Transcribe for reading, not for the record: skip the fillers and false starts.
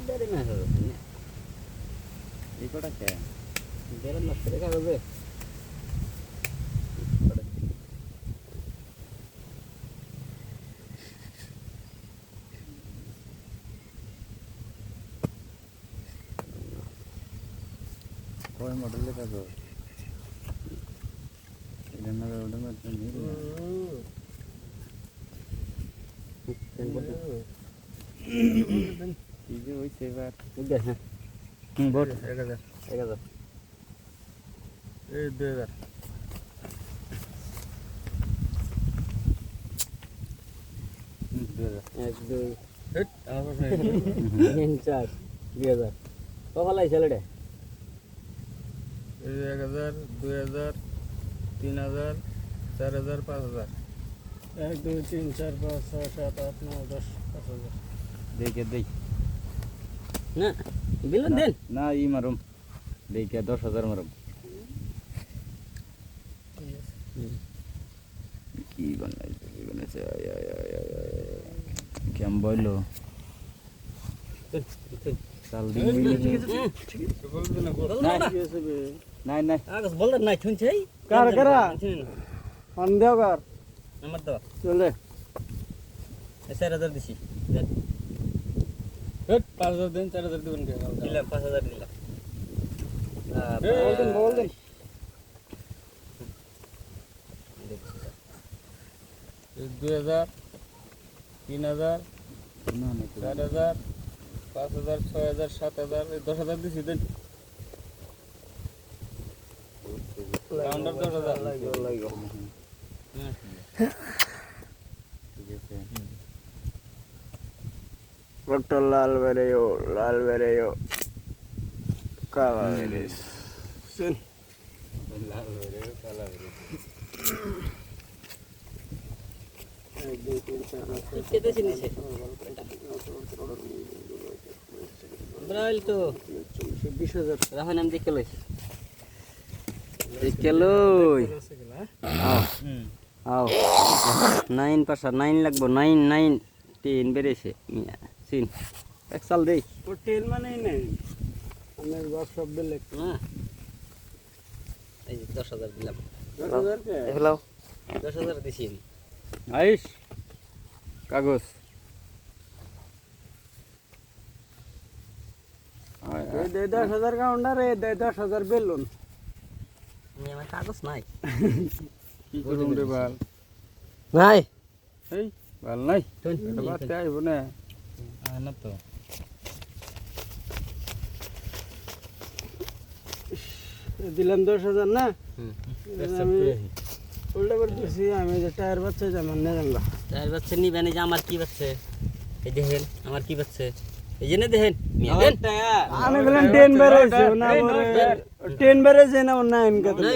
ಬೇರೆ ಮೇಲೆ ಈ ಕೊಡಕ್ಕೆ ಬೇರೆ ಮಕ್ಕಳಿಗಾಗದೆ कोई मॉडल का तो इधर ना रोड में तो नहीं चीजें वही सेवा उधर है बोट 1000 ए 2000 1 2 हिट आवर नहीं 3 4 2000 কখন লাইছিল রে 1000 2000 3000 4000 5000 1 2 3 4 5 6 7 8 9 10 5000 দেখে দেই না বিলন দেন না ই মারুম দেখে 10000 মারুম কি বানাইছে কেম বললো চাল দিন নাই নাই আগস বল না শুনছে কার কারা সন্দেহ কর আমার তো চলে 4000 দিছি দেন 5000 দেন 4000 দিবেন কে দিলাম 5000 দিলাম বল দেন 2000 3000 4000 5000 6000 7000 10000 দিছি দেন রাউন্ডার 10000 লাগো Doctor लाल बेरेयो काला बेरे सुन লাল হরে কালা হরে কেতে চিনিছে ব্রাইল তো 20000 রাখা নাম দেখে লইছ দেখে লই আও 9 পাশা 9 লাগবো 9 9 10 বেরেছে মিয়া সিন এক সাল দেই ও 10 মানেই নাই আমার বাপ সব দিলে না এই 10000 দিলাম 10000 কে দেখলাও 10000 দিছি আইস কাগজ এই দে 10000 কাউন্টার এ দে 10000 বেলুন আমি আমার কাগজ নাই কি করুম রে বাল নাই এই বাল নাই এটা বাতে আইব না না তো দিলাম 10000 না আমি উল্টা করতেছি আমি যে টায়ার বাচ্চা যেমন না জানলা তার বাচ্চা নিবেন এই যে আমার কি বাচ্চা এই দেখেন আমার কি বাচ্চা এই যে দেখেন মিয়া দেন আমি বলেন 10 বেরেছে না 10 বেরেছে না 9 কত না